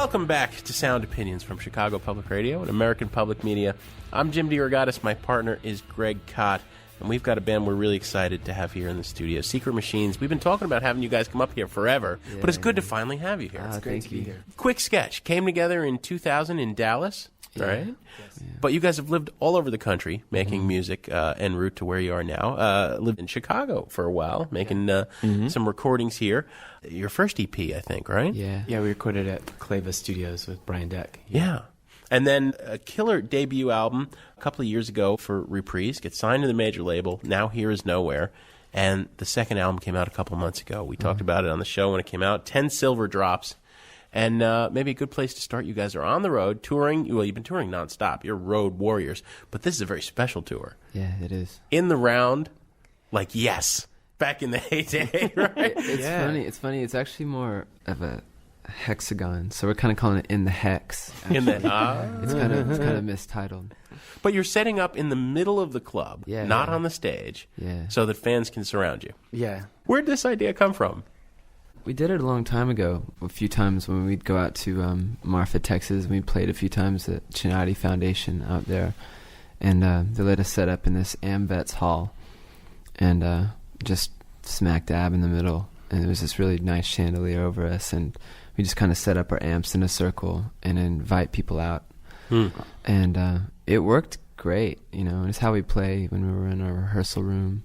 Welcome back to Sound Opinions from Chicago Public Radio and American Public Media. I'm Jim DeRogatis. My partner is Greg Kot, and we've got a band we're really excited to have here in the studio, Secret Machines. We've been talking about having you guys come up here forever, but it's good to finally have you here. It's great to be here. Quick sketch. Came together in 2000 in Dallas, right? Yes. Yeah. But you guys have lived all over the country making music en route to where you are now. Lived in Chicago for a while, making some recordings here. Your first EP, I think, right? Yeah, we recorded at Clava Studios with Brian Deck. Yeah. And then a killer debut album a couple of years ago for Reprise, gets signed to the major label, Now Here Is Nowhere. And the second album came out a couple months ago. We talked about it on the show when it came out. 10 silver drops. And maybe a good place to start. You guys are on the road, touring. Well, you've been touring nonstop. You're road warriors. But this is a very special tour. Yeah, it is. In the round, like, yes, back in the heyday, right? It's funny. It's actually more of a hexagon. So we're kind of calling it In the Hex. In the It's kind of mistitled. But you're setting up in the middle of the club, not on the stage, so that fans can surround you. Yeah. Where'd this idea come from? We did it a long time ago, a few times when we'd go out to Marfa, Texas. We played a few times at Chinati Foundation out there. And they let us set up in this AmVets hall and just smack dab in the middle. And there was this really nice chandelier over us. And we just kind of set up our amps in a circle and invite people out. And it worked great, you know. It's how we play when we were in our rehearsal room.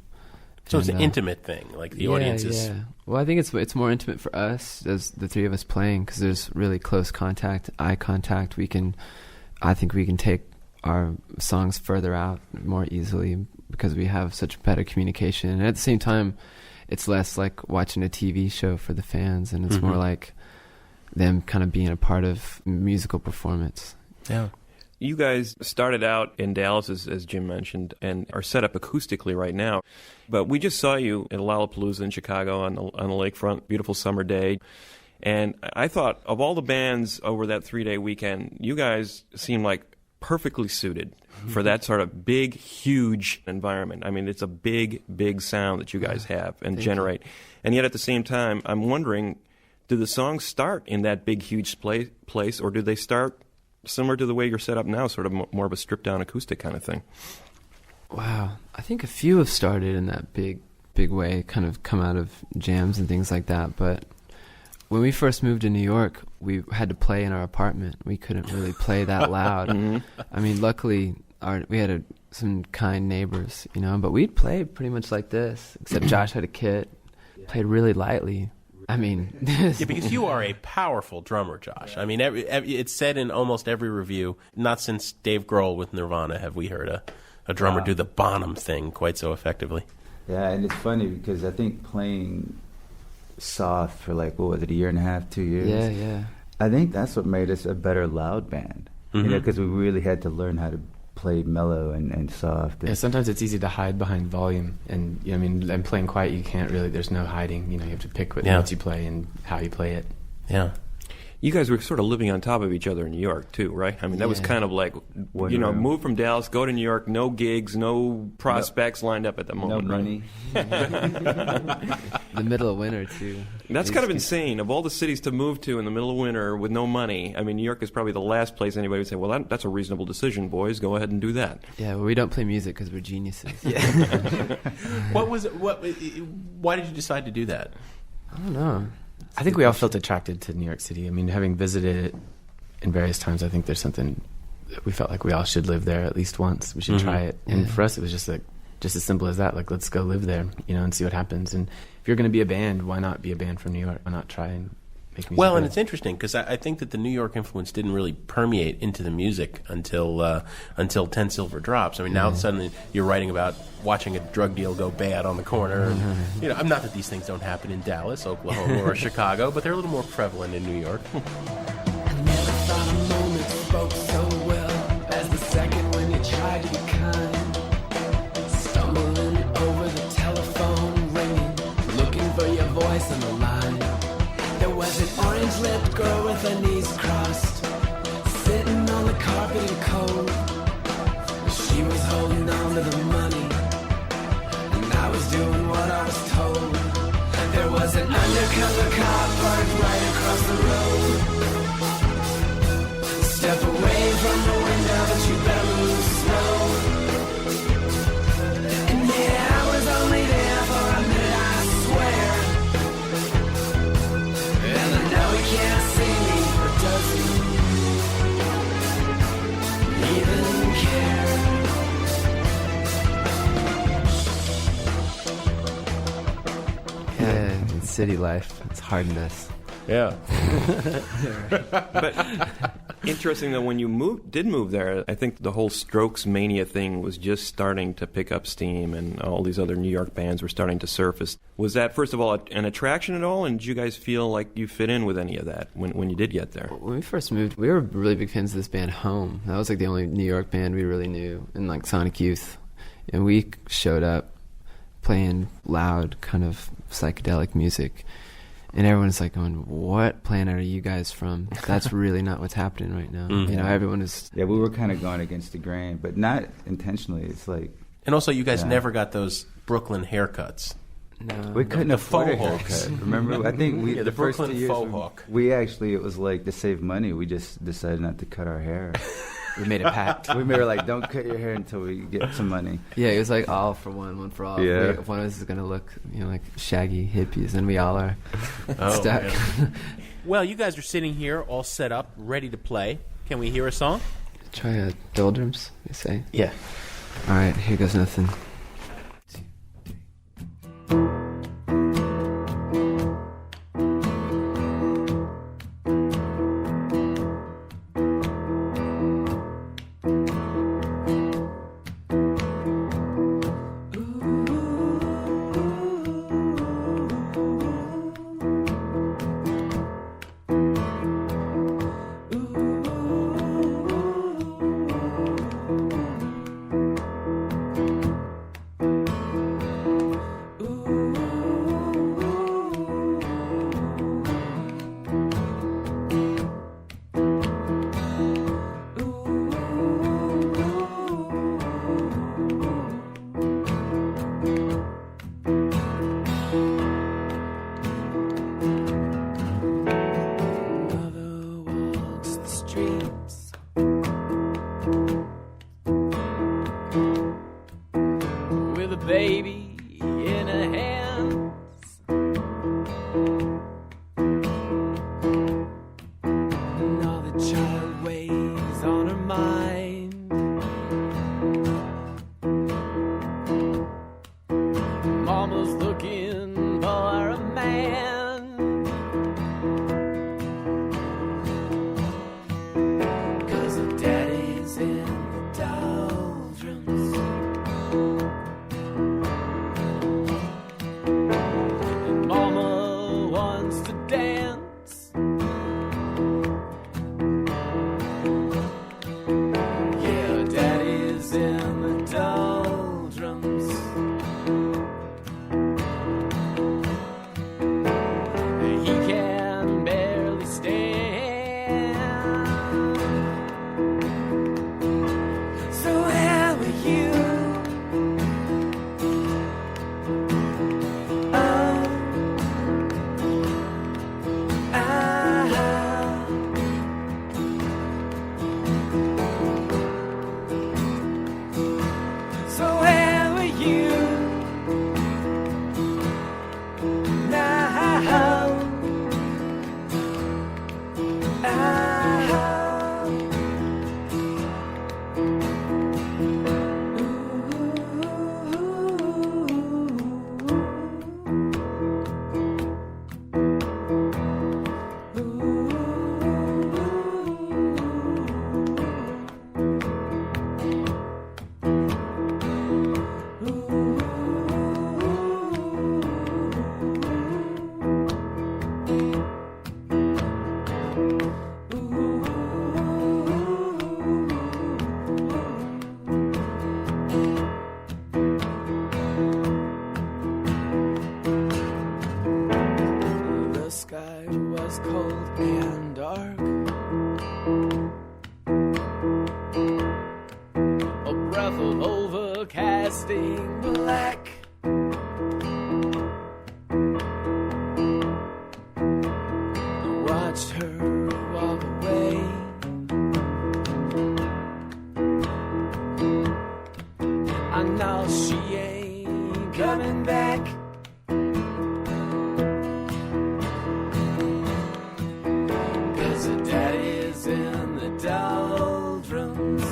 So it's an intimate thing, like the audience is... Yeah. Well, I think it's more intimate for us as the three of us playing because there's really close contact, eye contact. I think we can take our songs further out more easily because we have such better communication. And at the same time, it's less like watching a TV show for the fans, and it's more like them kind of being a part of musical performance. Yeah. You guys started out in Dallas, as Jim mentioned, and are set up acoustically right now. But we just saw you at Lollapalooza in Chicago on the lakefront, beautiful summer day. And I thought, of all the bands over that 3-day weekend, you guys seemed like perfectly suited for that sort of big, huge environment. I mean, it's a big, big sound that you guys have and generate. And yet at the same time, I'm wondering, do the songs start in that big, huge place, or do they start similar to the way you're set up now, sort of more of a stripped-down acoustic kind of thing? Wow. I think a few have started in that big way, kind of come out of jams and things like that. But when we first moved to New York, we had to play in our apartment. We couldn't really play that loud. I mean, luckily, we had some kind neighbors, you know, but we'd play pretty much like this, except Josh had a kit, played really lightly. I mean... yeah, because you are a powerful drummer, Josh. I mean, it's said in almost every review, not since Dave Grohl with Nirvana have we heard a drummer do the Bonham thing quite so effectively. Yeah, and it's funny because I think playing soft for like, what was it, a year and a half, 2 years? Yeah. I think that's what made us a better loud band. You know, because we really had to learn how to play mellow and soft. Yeah, sometimes it's easy to hide behind volume, and I mean, and playing quiet, you can't really. There's no hiding. You know, you have to pick what notes you play and how you play it. Yeah. You guys were sort of living on top of each other in New York, too, right? I mean, that was kind of like, you know, move from Dallas, go to New York, no gigs, no prospects lined up at the moment. No money. The middle of winter, too. That's kind of insane. Of all the cities to move to in the middle of winter with no money, I mean, New York is probably the last place anybody would say, well, that's a reasonable decision, boys. Go ahead and do that. Yeah, well, we don't play music because we're geniuses. Why did you decide to do that? I don't know. I think we all felt attracted to New York City. I mean, having visited it in various times, I think there's something that we felt like we all should live there at least once. We should try it. And for us, it was just as simple as that. Like, let's go live there, you know, and see what happens. And if you're going to be a band, why not be a band from New York? Why not try and make music? Well, and it's interesting because I think that the New York influence didn't really permeate into the music until 10 Silver Drops. I mean, now suddenly you're writing about watching a drug deal go bad on the corner. And, you know, I'm not that these things don't happen in Dallas, Oklahoma, or Chicago, but they're a little more prevalent in New York. I never thought a moment spoke so well as the second when you tried to be kind. Stumbling over the telephone, ringing, looking for your voice on the line. There was an orange-lipped girl with her knees crossed, sitting on the carpet in cold. She was holding on to the money, and I was doing what I was told. There was an undercover cop parked right across the road. city life. It's hardened us. Yeah. But interesting that when you did move there, I think the whole Strokes mania thing was just starting to pick up steam, and all these other New York bands were starting to surface. Was that, first of all, an attraction at all, and did you guys feel like you fit in with any of that when you did get there? When we first moved, we were really big fans of this band Home. That was like the only New York band we really knew, and like Sonic Youth. And we showed up playing loud, kind of psychedelic music. And everyone's like going, what planet are you guys from? That's really not what's happening right now. Mm-hmm. You know, everyone is... Yeah, we were kind of going against the grain, but not intentionally. It's like... And also, you guys never got those Brooklyn haircuts. No. We couldn't afford a faux hawks. haircut. Remember? I think Yeah, the the first Brooklyn 2 years, faux hawk. we actually, it was like to save money, we just decided not to cut our hair. We made a pact. We were like, don't cut your hair until we get some money. Yeah, it was like all for one for all. Yeah. One of us is going to look, like shaggy hippies, and we all are stuck. Man. Well, you guys are sitting here all set up, ready to play. Can we hear a song? Try a Doldrums, you say? Yeah. All right, here goes nothing. Baby in her hands, and all the child weighs on her mind. Mama's looking for a man, 'cause her daddy's in the doldrums. Mama wants to dance. Yeah, Daddy's in the doldrums. He can barely stand. So how are you? Cold and dark, a breath of overcasting black. I watched her walk away, I know she ain't coming back. Daddy's in the doldrums.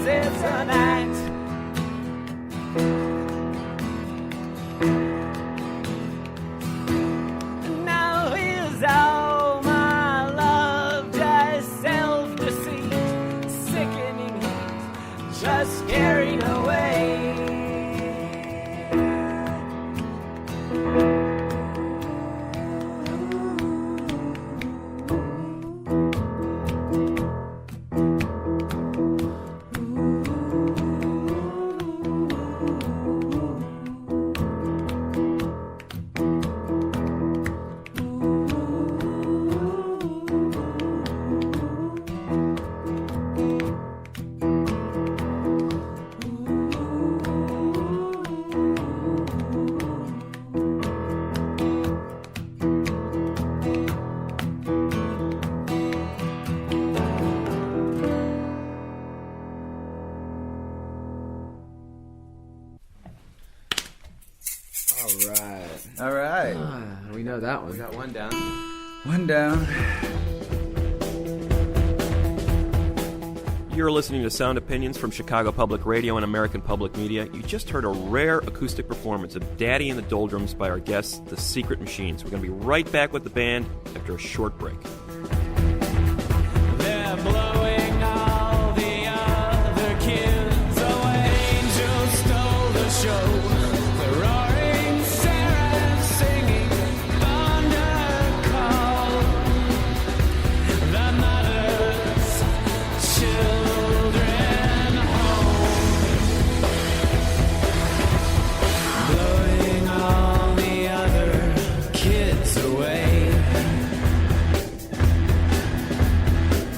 it's an act. Now is all my love, just self-deceit, sickening heat, just carried away. All right. We know that one. We got one down. One down. You're listening to Sound Opinions from Chicago Public Radio and American Public Media. You just heard a rare acoustic performance of Daddy and the Doldrums by our guests, the Secret Machines. We're going to be right back with the band after a short break. They're blowing all the other kids away. Angels stole the show. The roaring sirens singing thunder call. The mother's children home. Blowing all the other kids away.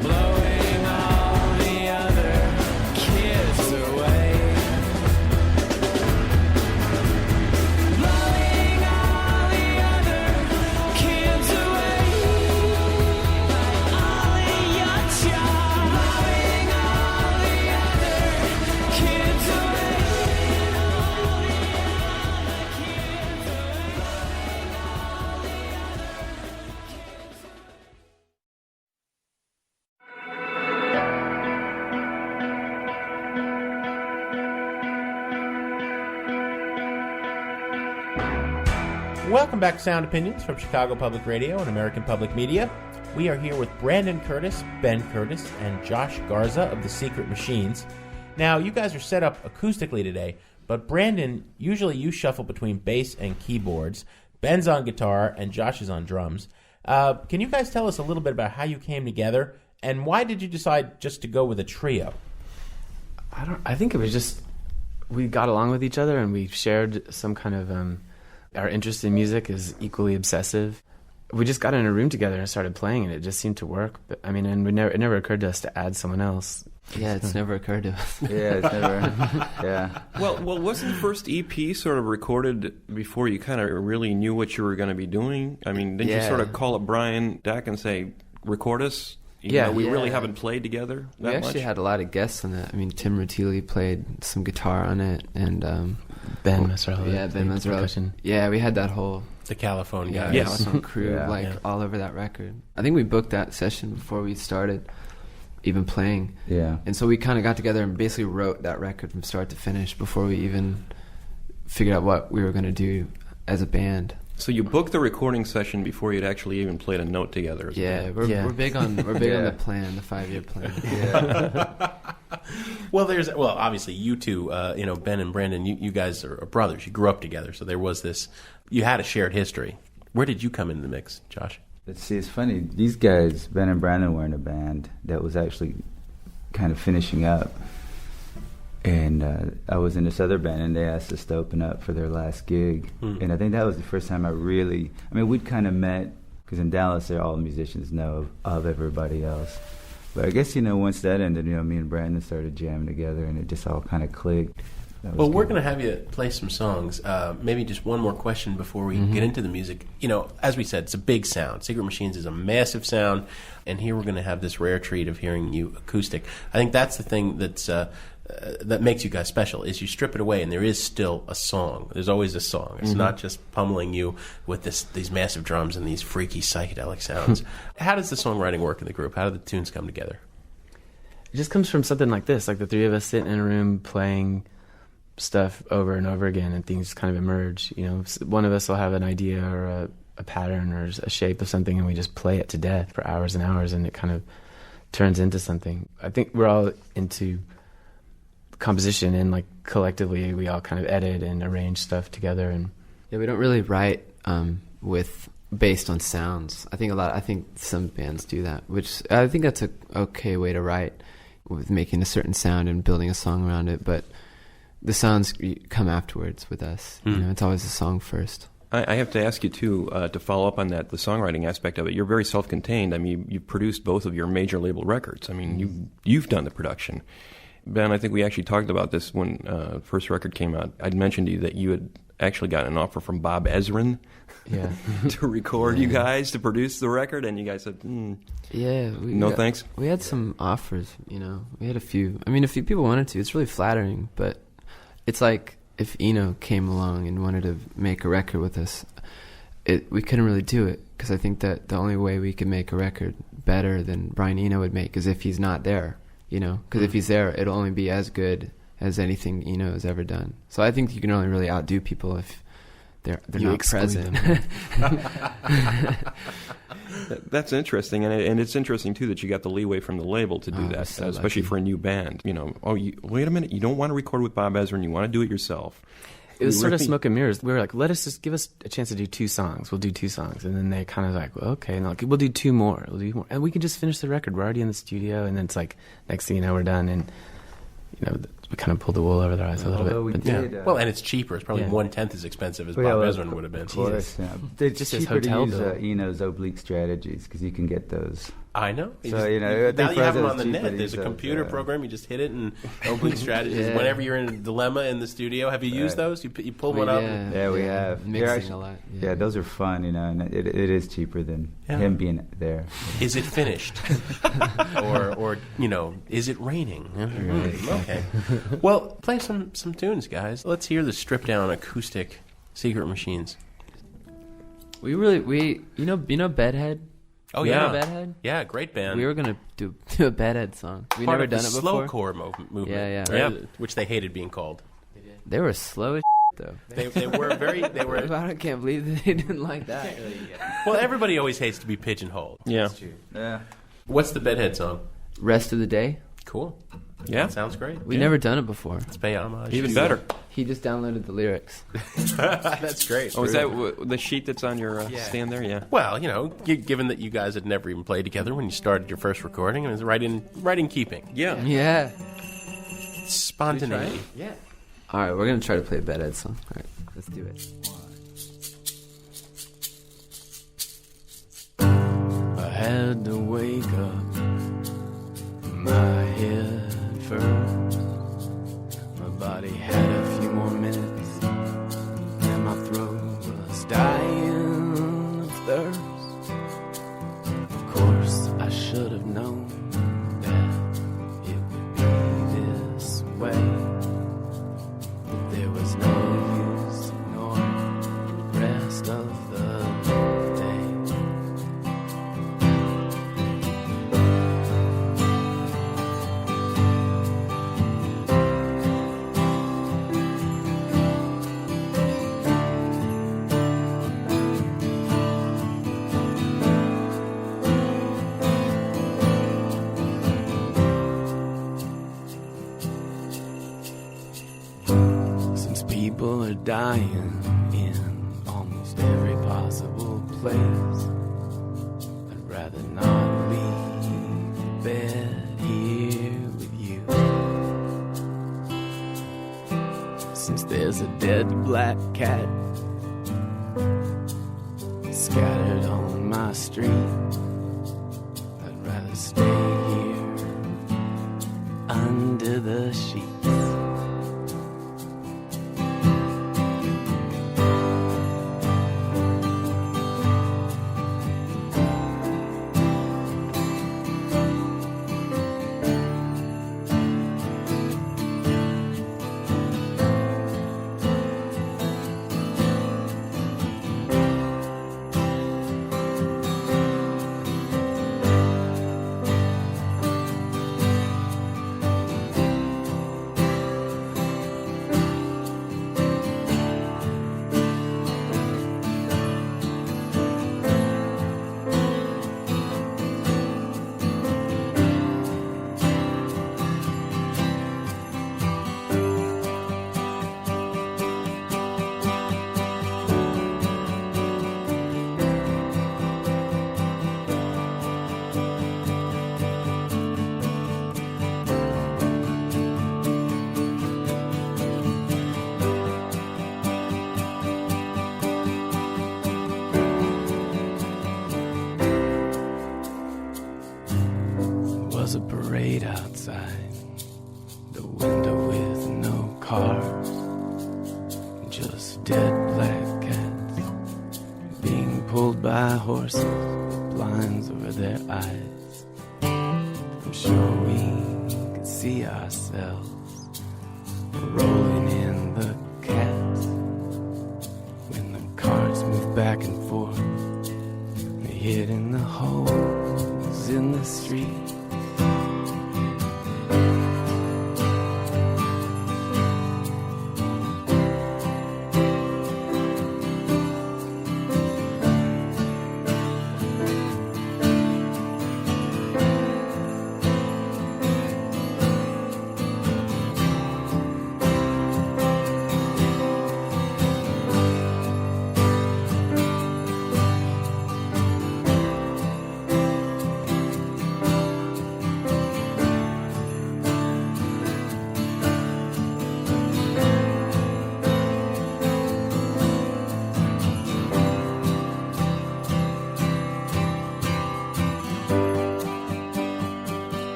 Blowing all the other kids away. Blowing all the other kids away. All in your charm. Blowing all the other kids away. All the other kids Welcome back to Sound Opinions from Chicago Public Radio and American Public Media. We are here with Brandon Curtis, Ben Curtis, and Josh Garza of the Secret Machines. Now, you guys are set up acoustically today, but Brandon, usually you shuffle between bass and keyboards. Ben's on guitar, and Josh is on drums. Can you guys tell us a little bit about how you came together, and why did you decide just to go with a trio? I think it was just we got along with each other and we shared some kind of our interest in music is equally obsessive. We just got in a room together and started playing, and it just seemed to work. But I mean, and it never occurred to us to add someone else. Yeah, it's never occurred to us. Yeah, it's never. Yeah. Well, wasn't the first EP sort of recorded before you kind of really knew what you were going to be doing? I mean, didn't you sort of call up Brian Deck and say, record us? You know, we really haven't played together that much. We actually had a lot of guests on that. I mean, Tim Rutili played some guitar on it, and Ben Mazzarella. Yeah, Ben Mazzarella. Percussion. Yeah, we had that whole The Caliphone guys. Caliphone crew all over that record. I think we booked that session before we started even playing. Yeah. And so we kind of got together and basically wrote that record from start to finish before we even figured out what we were going to do as a band. So you booked the recording session before you'd actually even played a note together. As a band. We're big on on the plan, the 5-year plan. Yeah. Well, obviously you two, Ben and Brandon, you guys are brothers. You grew up together, so there was this. You had a shared history. Where did you come into the mix, Josh? Let's see, it's funny. These guys, Ben and Brandon, were in a band that was actually kind of finishing up. And I was in this other band, and they asked us to open up for their last gig. And I think that was the first time we'd kind of met, because in Dallas, all musicians know of everybody else. But I guess, once that ended, me and Brandon started jamming together, and it just all kind of clicked. Well, we're going to have you play some songs. Maybe just one more question before we get into the music. As we said, it's a big sound. Secret Machines is a massive sound, and here we're going to have this rare treat of hearing you acoustic. I think that's the thing that makes you guys special, is you strip it away and there is still a song. There's always a song. It's not just pummeling you with these massive drums and these freaky psychedelic sounds. How does the songwriting work in the group? How do the tunes come together? It just comes from something like this, like the three of us sitting in a room playing stuff over and over again, and things kind of emerge. You know, one of us will have an idea or a pattern or a shape of something, and we just play it to death for hours and hours, and it kind of turns into something. I think we're all into composition, and like collectively we all kind of edit and arrange stuff together. And yeah, we don't really write based on sounds. I think some bands do that, which I think that's a okay way to write, with making a certain sound and building a song around it. But the sounds come afterwards with us. You know, it's always a song first. I have to ask you, too, to follow up on that, the songwriting aspect of it. You're very self-contained. I mean, you produced both of your major label records. I mean, you've done the production. Ben, I think we actually talked about this when first record came out. I'd mentioned to you that you had actually gotten an offer from Bob Ezrin to record you guys, to produce the record, and you guys said, thanks? We had some offers, you know. We had a few. I mean, a few people wanted to. It's really flattering, but it's like if Eno came along and wanted to make a record with us, we couldn't really do it, because I think that the only way we could make a record better than Brian Eno would make is if he's not there, you know, because if he's there, it'll only be as good as anything Eno has ever done. So I think you can only really outdo people if they're not present. That's interesting, and it's interesting too that you got the leeway from the label to do that, so especially lucky. for a new band. You know, wait a minute, you don't want to record with Bob Ezrin, you want to do it yourself. It was sort of smoke and mirrors. We were like, give us a chance to do 2 songs. We'll do 2 songs. And then they kind of like, well, okay. And like, we'll do 2 more. And we can just finish the record. We're already in the studio. And then it's like, next thing you know, we're done. And, you know, we kind of pulled the wool over their eyes a little bit. We But did, Well, and it's cheaper. It's probably 1/10 as expensive as Bob Ezrin would have been. Of course, yeah. It's Just his cheaper to hotel use bill. Eno's oblique strategies, because you can get those. I know. So, you know, I think now for you have us them it's on the cheaper net. to There's use a those, computer program. You just hit it, and oblique strategies. Yeah. Whenever you're in a dilemma in the studio, have you used those? You pull one up? Yeah, we have. They're Mixing actually- a lot. Yeah, those are fun, you know, and it is cheaper than him being there. Is it finished? or you know, is it raining? Okay. Well, play some tunes, guys. Let's hear the stripped down acoustic Secret Machines. You know Bedhead? Oh You yeah, know Bedhead? Yeah, great band. We were gonna do a Bedhead song. We Part never of the done it before. slowcore movement. Yeah. Right? Which they hated being called. They were slow as though. They were very. They were. I can't believe that they didn't like that. Well, everybody always hates to be pigeonholed. Yeah. Yeah. What's the Bedhead song? Rest of the Day. Cool. Yeah. That sounds great. We never done it before. Let's pay homage. Even better. He just downloaded the lyrics. That's great. Oh, is that the sheet that's on your stand there? Yeah. Well, you know, given that you guys had never even played together when you started your first recording, it was right in keeping. Yeah. Yeah. Spontaneity. Yeah. All right, we're gonna try to play a Bedhead song. All right, let's do it. I had to wake up, my head first. My body had a few more minutes, and my throat was dying of thirst. Of course, I should have known that it would be this way. There was no use ignoring the rest of the day. Since people are dying in almost every possible place, I'd rather not leave the bed here with you. Since there's a dead black cat scattered on my street, I'd rather stay here under the sheets. parade outside, the window with no cars, just dead black cats being pulled by horses, blinds over their eyes. I'm sure we could see ourselves rolling in the cats when the cars move back and forth, hitting the holes in the street.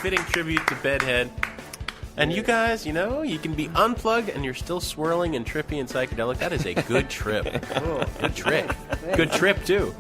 Fitting tribute to Bedhead. And you guys, you know, you can be unplugged and you're still swirling and trippy and psychedelic. That is a good trip. Cool. Good trick. Good trip, too.